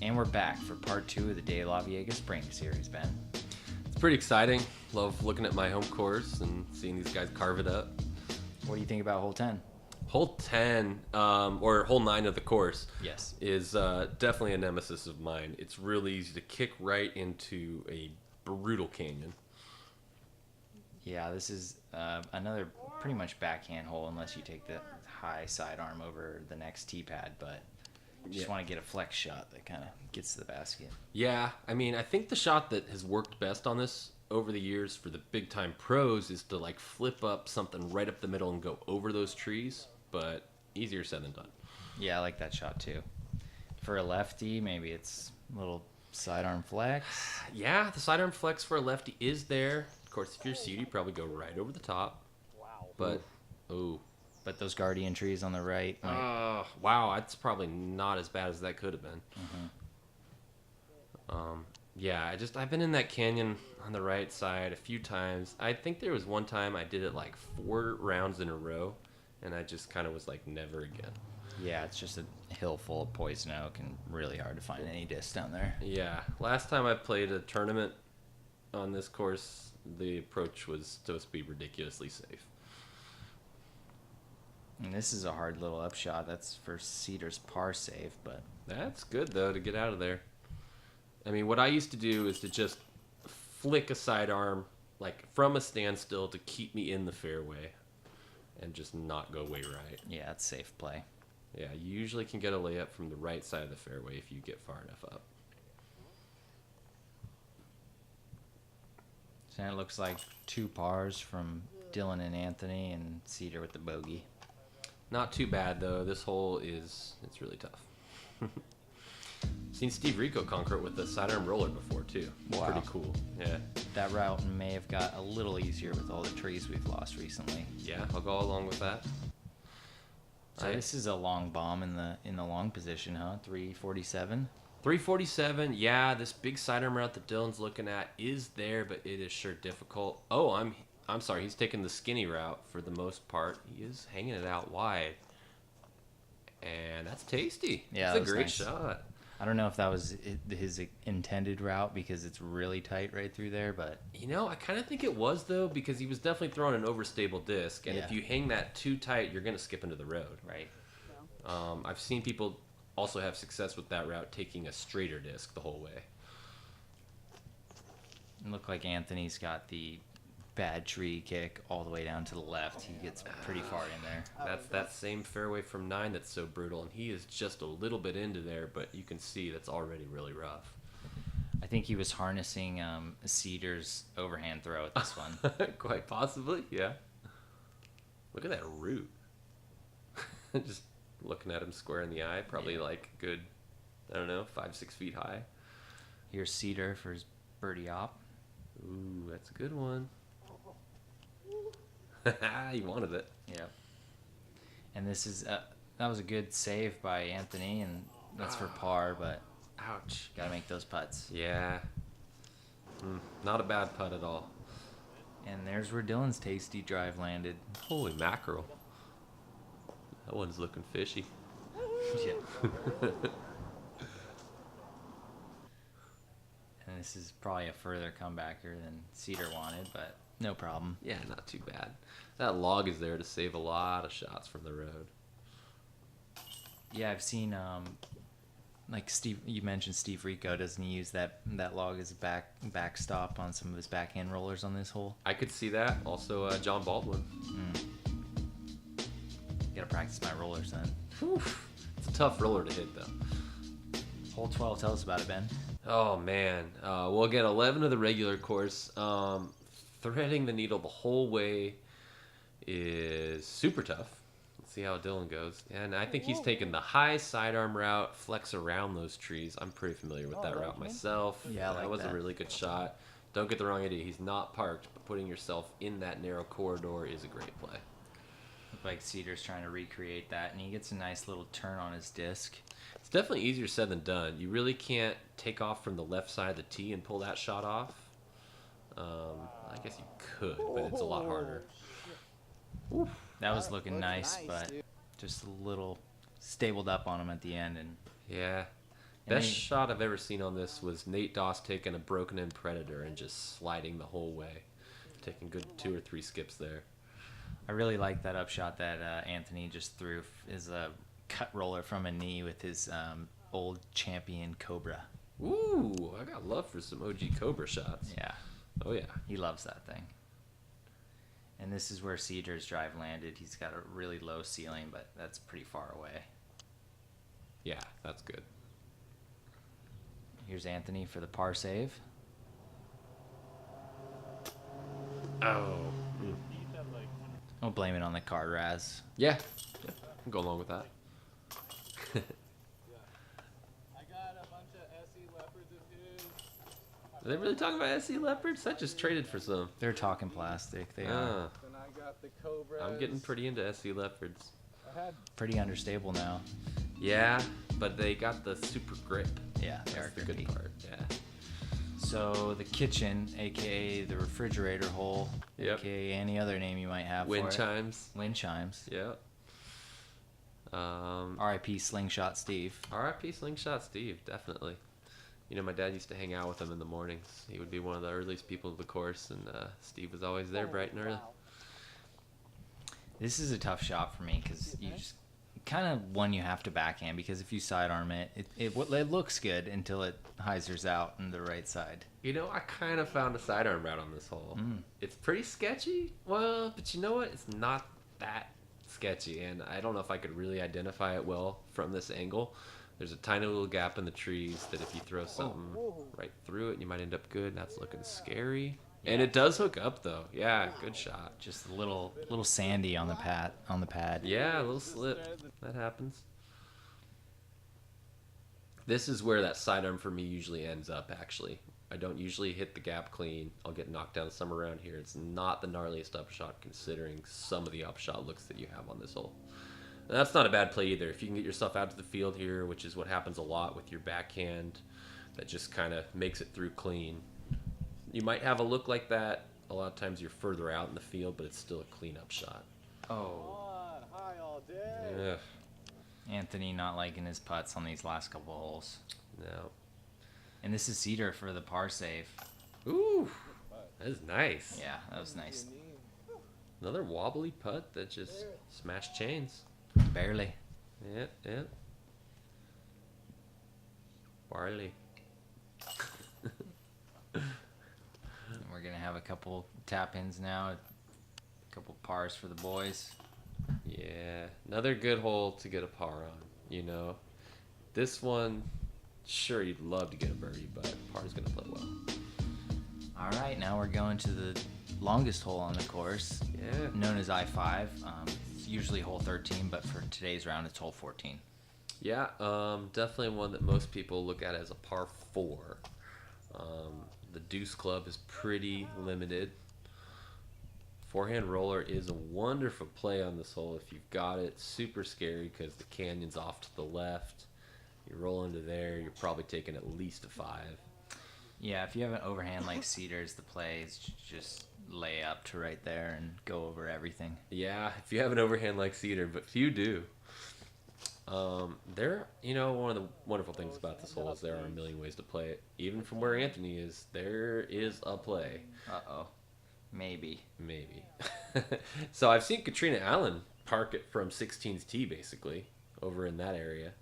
And we're back for part 2 of the DeLaveaga Spring Series, Ben. It's pretty exciting. Love looking at my home course and seeing these guys carve it up. What do you think about hole 10? Hole 10, or hole 9 of the course, Yes. is definitely a nemesis of mine. It's really easy to kick right into a brutal canyon. Yeah, this is another pretty much backhand hole unless you take the high sidearm over the next tee pad, but you just want to get a flex shot that kind of gets to the basket. Yeah, I mean, I think the shot that has worked best on this over the years for the big time pros is to like flip up something right up the middle and go over those trees, but easier said than done. Yeah, I like that shot too. For a lefty, maybe it's a little sidearm flex. Yeah, the sidearm flex for a lefty is there. Of course, if you're seated, you probably go right over the top. Wow. But, oh. But those guardian trees on the right. Wow, that's probably not as bad as that could have been. Yeah, I've been in that canyon on the right side a few times. I think there was one time I did it like 4 rounds in a row, and I just kind of was like, never again. Yeah, it's just a hill full of poison oak and really hard to find any discs down there. Yeah, last time I played a tournament on this course, the approach was supposed to be ridiculously safe. And this is a hard little upshot. That's for Cedar's par save, but That's good, though, to get out of there. I mean, what I used to do is to just flick a sidearm, like, from a standstill to keep me in the fairway and just not go way right. yeah, it's safe play. Yeah, you usually can get a layup from the right side of the fairway if you get far enough up. So it looks like 2 pars from Dylan and Anthony and Cedar with the bogey. Not too bad, though. This hole it's really tough. Seen Steve Rico conquer it with the sidearm roller before, too. Wow. Pretty cool. Yeah. That route may have got a little easier with all the trees we've lost recently. Yeah, I'll go along with that. So this is a long bomb in the long position, huh? 347. 347, yeah, this big sidearm route that Dylan's looking at is there, but it is sure difficult. Oh, I'm sorry, he's taking the skinny route for the most part. He is hanging it out wide. And that's tasty. Yeah, that's that a great was nice. shot. I don't know if that was his intended route because it's really tight right through there, but You know, I kind of think it was, though, because he was definitely throwing an overstable disc, and Yeah. if you hang that too tight, you're going to skip into the road. right. I've seen people also have success with that route taking a straighter disc the whole way. It looked like Anthony's got the bad tree kick all the way down to the left. He gets pretty far in there. That's that same fairway from 9 that's so brutal, and he is just a little bit into there, but you can see that's already really rough. I think he was harnessing Cedar's overhand throw at this one. Quite possibly, yeah. Look at that root. Just looking at him square in the eye, probably like good, I don't know, 5-6 feet high. Here's Cedar for his birdie op. Ooh, that's a good one. He wanted it. Yep. And this is that was a good save by Anthony, and that's for par, but Ouch. gotta make those putts. Yeah. Not a bad putt at all. And there's where Dylan's tasty drive landed. Holy mackerel. That one's looking fishy. Yeah. And this is probably a further comebacker than Cedar wanted, but no problem. Yeah, not too bad. That log is there to save a lot of shots from the road. Yeah, I've seen like Steve. You mentioned Steve Rico. Doesn't he use that log as a backstop on some of his backhand rollers on this hole? I could see that. Also, John Baldwin. Gotta practice my rollers then. It's a tough roller to hit, though. Hole 12. Tell us about it, Ben. Oh, man. We'll get 11 of the regular course. Threading the needle the whole way is super tough. Let's see how Dylan goes. And I think he's taking the high sidearm route, flex around those trees. I'm pretty familiar with that route myself. Yeah, I like that was that. a really good shot. Don't get the wrong idea. He's not parked, but putting yourself in that narrow corridor is a great play. Look like Cedar's trying to recreate that, and he gets a nice little turn on his disc. It's definitely easier said than done. You really can't take off from the left side of the tee and pull that shot off. I guess you could, but it's a lot harder. That was looking nice, but just a little stabled up on him at the end. And Yeah. Best shot I've ever seen on this was Nate Doss taking a broken in Predator and just sliding the whole way, taking good 2 or 3 skips there. I really like that upshot that Anthony just threw is a cut roller from a knee with his old champion Cobra. Ooh, I got love for some OG Cobra shots. Yeah. Oh yeah. He loves that thing. And this is where Cedar's drive landed. He's got a really low ceiling, but that's pretty far away. Yeah, that's good. Here's Anthony for the par save. Oh. I'll blame it on the card Raz. Yeah. I'll go along with that. Are they really talking about SC Leopards? I just traded for some. They're talking plastic. They are. Then I got the Cobras. I'm getting pretty into SC Leopards. Pretty understable now. Yeah, but they got the super grip. Yeah, they That's are the grippy. good part. Yeah. So the kitchen, aka the refrigerator hole, Yep. aka any other name you might have Wind for chimes. it. Wind chimes. Yeah. R.I.P. Slingshot Steve. R.I.P. Slingshot Steve, definitely. You know, my dad used to hang out with him in the mornings. He would be one of the earliest people of the course, and Steve was always there bright and early. This is a tough shot for me because you just kind of one you have to backhand because if you sidearm it looks good until it hyzers out on the right side. You know, I kind of found a sidearm route on this hole. It's pretty sketchy. Well, but you know what? It's not that sketchy, and I don't know if I could really identify it well from this angle. There's a tiny little gap in the trees that if you throw something right through it, you might end up good. That's looking scary. And it does hook up though. Yeah, good shot. Just a little sandy on the pad. Yeah, a little slip. That happens. This is where that sidearm for me usually ends up, actually. I don't usually hit the gap clean. I'll get knocked down some around here. It's not the gnarliest upshot considering some of the upshot looks that you have on this hole. And that's not a bad play either. If you can get yourself out to the field here, which is what happens a lot with your backhand, that just kind of makes it through clean. You might have a look like that. A lot of times you're further out in the field, but it's still a clean-up shot. Oh. Hi all day. Ugh. Anthony not liking his putts on these last couple holes. No. And this is Cedar for the par save. Ooh, that is nice. Yeah, that was nice. Another wobbly putt that just smashed chains. Barely. Yeah. Barley. And we're going to have a couple tap-ins now. A couple pars for the boys. Yeah, another good hole to get a par on, you know. This one, sure, you'd love to get a birdie, but par's going to play well. All right, now we're going to the longest hole on the course, Yeah. known as I-5. It's usually hole 13, but for today's round, it's hole 14. Yeah, definitely one that most people look at as a par 4. The deuce club is pretty limited. Forehand roller is a wonderful play on this hole if you've got it. Super scary because the canyon's off to the left. You roll into there, you're probably taking at least a 5. Yeah, if you have an overhand like Cedar's, the play is just lay up to right there and go over everything. Yeah, if you have an overhand like Cedar, but few do. One of the wonderful things about this hole is there are a million ways to play it. Even from where Anthony is, there is a play. Uh-oh. Maybe. So I've seen Katrina Allen park it from 16's tee, basically, over in that area.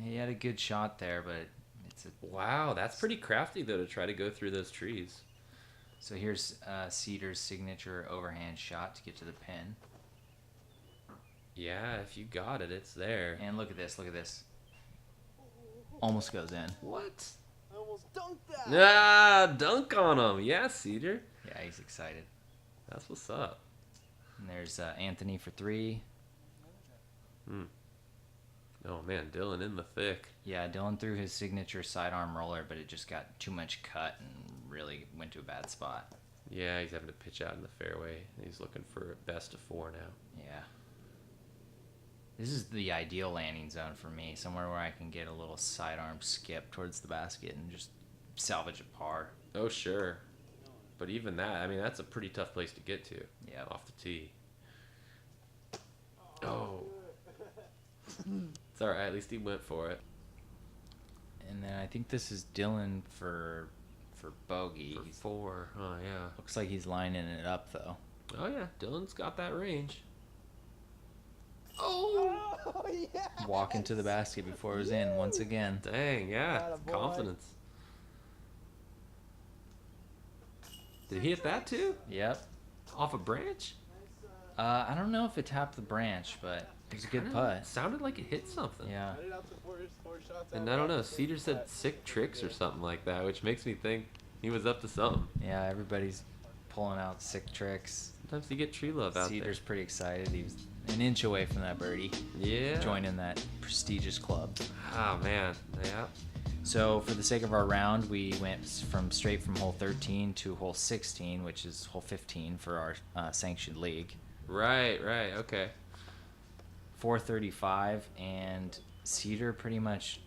He had a good shot there, but it's a... Wow, that's pretty crafty, though, to try to go through those trees. So here's Cedar's signature overhand shot to get to the pin. Yeah, if you got it, it's there. And look at this. Almost goes in. What? I almost dunked that. Ah, dunk on him. Yeah, Cedar. Yeah, he's excited. That's what's up. And there's Anthony for 3. Oh, man, Dylan in the thick. Yeah, Dylan threw his signature sidearm roller, but it just got too much cut and really went to a bad spot. Yeah, he's having to pitch out in the fairway. He's looking for a best of 4 now. Yeah. This is the ideal landing zone for me, somewhere where I can get a little sidearm skip towards the basket and just salvage a par. Oh, sure. But even that, I mean, that's a pretty tough place to get to. Yeah. Off the tee. Oh. It's all right. At least he went for it. And then I think this is Dylan for bogey. For 4. Oh, yeah. Looks like he's lining it up, though. Oh, yeah. Dylan's got that range. Oh! Oh, yes! Walking to the basket before it was in once again. Dang, yeah. Attaboy. Confidence. Did he hit that too? Yep. Off a branch? I don't know if it tapped the branch, but it was a good putt. Sounded like it hit something. Yeah. I did out to four shots. And I don't know, Cedar said sick tricks or something like that, which makes me think he was up to something. Yeah, everybody's pulling out sick tricks. Sometimes you get tree love out Cedar's pretty excited. He was an inch away from that birdie. there. Yeah. Joining that prestigious club. Oh, man. Yeah. So for the sake of our round, we went straight from hole 13 to hole 16, which is hole 15 for our sanctioned league. Right, okay. 435, and Cedar pretty much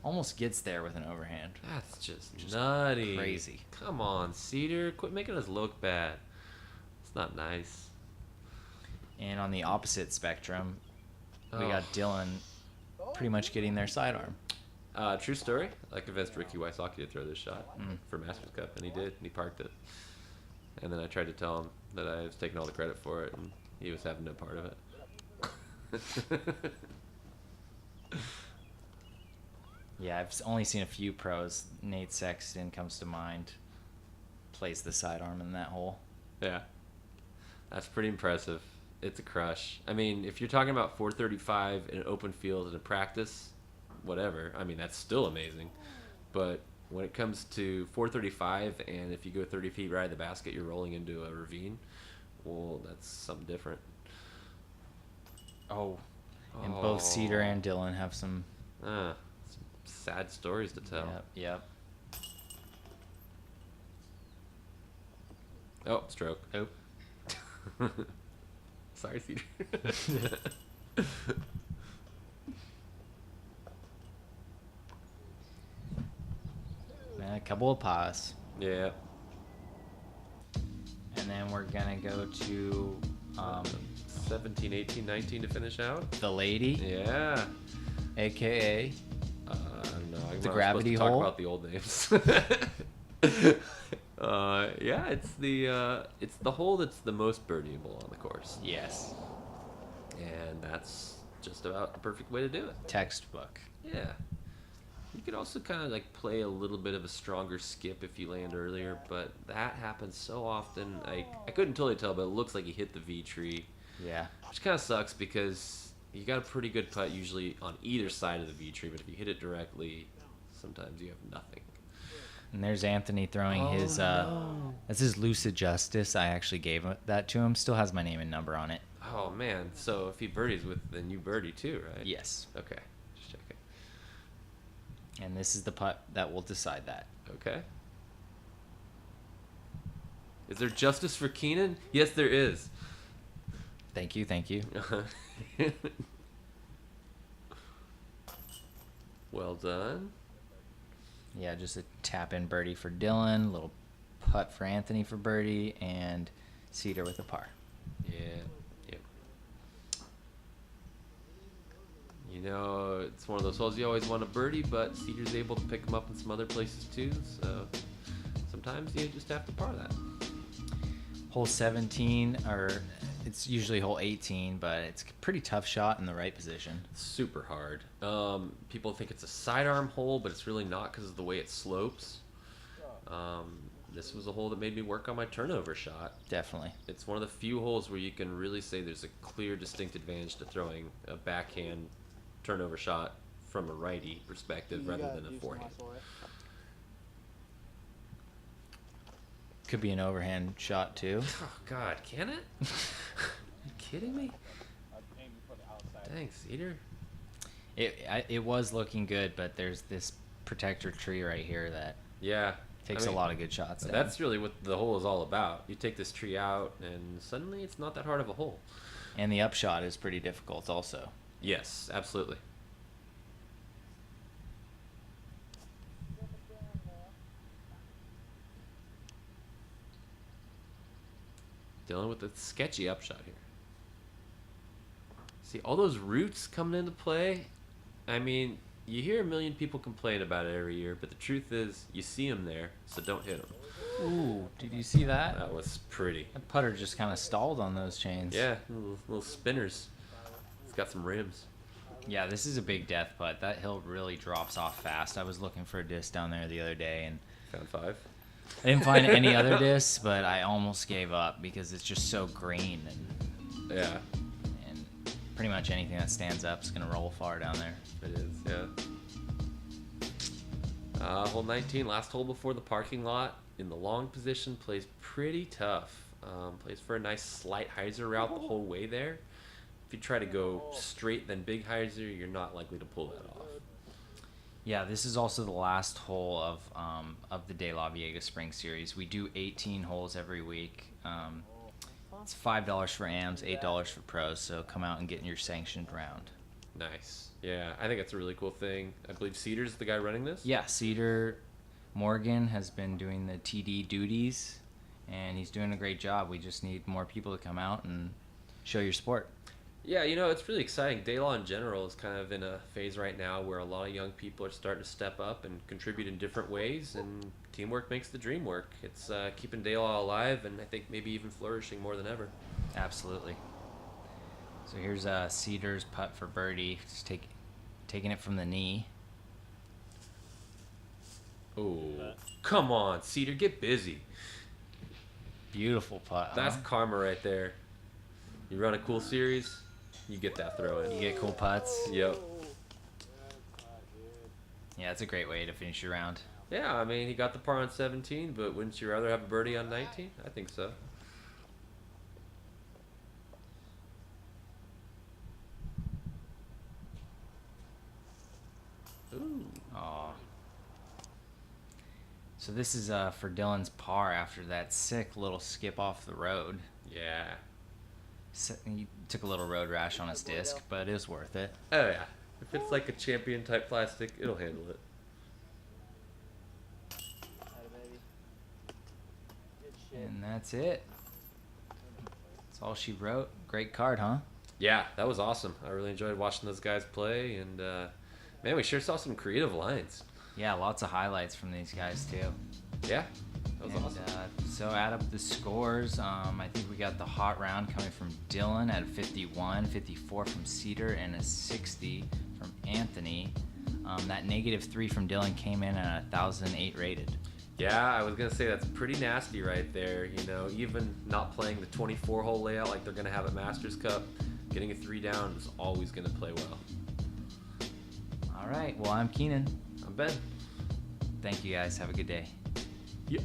almost gets there with an overhand. That's just nutty. Crazy. Come on, Cedar. Quit making us look bad. It's not nice. And on the opposite spectrum, we Oh. got Dylan pretty much getting their sidearm. True story. I convinced Ricky Wysocki to throw this shot for Masters Cup, and he did, and he parked it. And then I tried to tell him that I was taking all the credit for it, and he was having no part of it. Yeah, I've only seen a few pros. Nate Sexton comes to mind. Plays the sidearm in that hole. Yeah. That's pretty impressive. It's a crush. I mean, if you're talking about 435 in an open field in a practice, whatever, I mean, that's still amazing. But when it comes to 435, and if you go 30 feet right of the basket, you're rolling into a ravine, well, that's something different. Oh. And both Cedar and Dylan have some... Some sad stories to tell. Yep. Oh, stroke. Oh. Sorry, Cedar. A couple of pause. Yeah. And then we're going to go to 17, 18, 19 to finish out. the lady, Yeah. a.k.a. I don't know. I'm not gravity supposed to hole? talk about the old names. Yeah, it's the hole that's the most birdieable on the course, Yes. and that's just about the perfect way to do it. Textbook. Yeah. You could also kind of like play a little bit of a stronger skip if you land earlier, but that happens so often. I couldn't totally tell, but it looks like he hit the V tree, Yeah. which kind of sucks because you got a pretty good putt usually on either side of the V tree, but if you hit it directly, sometimes you have nothing. And there's Anthony throwing his... That's his Lucid Justice. I actually gave that to him. Still has my name and number on it. Oh man! So if he birdies with, then you birdie too, right? Yes. Okay, just checking. And this is the putt that will decide that. Okay. Is there justice for Keenan? Yes, there is. Thank you. Well done. Yeah, just a tap-in birdie for Dylan. Little putt for Anthony for birdie. And Cedar with a par. Yeah. Yep. You know, it's one of those holes you always want a birdie, but Cedar's able to pick them up in some other places too. So sometimes you just have to par that. Hole 17, or it's usually hole 18, but it's a pretty tough shot in the right position. Super hard. People think it's a sidearm hole, but it's really not because of the way it slopes. This was a hole that made me work on my turnover shot. Definitely. It's one of the few holes where you can really say there's a clear, distinct advantage to throwing a backhand turnover shot from a righty perspective rather than a forehand. Could be an overhand shot, too. Oh, God, can it? Are you kidding me? Thanks, Cedar. It was looking good, but there's this protector tree right here that Yeah. takes a lot of good shots down. That's really what the hole is all about. You take this tree out, and suddenly it's not that hard of a hole. And the upshot is pretty difficult also. Yes, absolutely. Dylan with a sketchy upshot here. See, all those roots coming into play. I mean, You hear a million people complain about it every year, but the truth is, you see them there, so don't hit them. Ooh, did you see that? That was pretty. That putter just kind of stalled on those chains. Yeah, little spinners. It's got some rims. Yeah, this is a big death putt. That hill really drops off fast. I was looking for a disc down there the other day, and Found 5. I didn't find any other discs, but I almost gave up because it's just so green, Yeah, and pretty much anything that stands up is going to roll far down there. it is, yeah. Hole 19, last hole before the parking lot. In the long position, plays pretty tough. Plays for a nice slight hyzer route the whole way there. If you try to go straight then big hyzer, you're not likely to pull that off. Yeah, this is also the last hole of the DeLaveaga Spring Series. We do 18 holes every week. It's $5 for AMs, $8 for pros, so come out and get in your sanctioned round. Nice. Yeah, I think that's a really cool thing. I believe Cedar's the guy running this? Yeah, Cedar Morgan has been doing the TD duties, and he's doing a great job. We just need more people to come out and show your sport. Yeah, it's really exciting. DeLa in general is kind of in a phase right now where a lot of young people are starting to step up and contribute in different ways, and teamwork makes the dream work. It's keeping DeLa alive and I think maybe even flourishing more than ever. Absolutely. So here's Cedar's putt for birdie. Just taking it from the knee. Oh, come on, Cedar, get busy. Beautiful putt. That's huh? karma right there. You run a cool series, you get that throw in. You get cool putts. Yep. Yeah, it's a great way to finish your round. Yeah, I mean, he got the par on 17, but wouldn't you rather have a birdie on 19? I think so. Ooh. Aw. So this is for Dylan's par after that sick little skip off the road. Yeah. He took a little road rash on his disc, but it was worth it. Oh, yeah. If it's like a champion type plastic, it'll handle it. And that's it. That's all she wrote. Great card, huh? Yeah, that was awesome. I really enjoyed watching those guys play, and man, we sure saw some creative lines. Yeah, lots of highlights from these guys too. Yeah, that was And, awesome. so add up the scores. I think we got the hot round coming from Dylan at a 51, 54 from Cedar, and a 60 from Anthony. That -3 from Dylan came in at 1,008 rated. Yeah, I was gonna say that's pretty nasty right there. Even not playing the 24-hole layout like they're gonna have at Masters Cup, getting a 3 down is always gonna play well. All right. Well, I'm Keenan. I'm Ben. Thank you guys. Have a good day. Yep.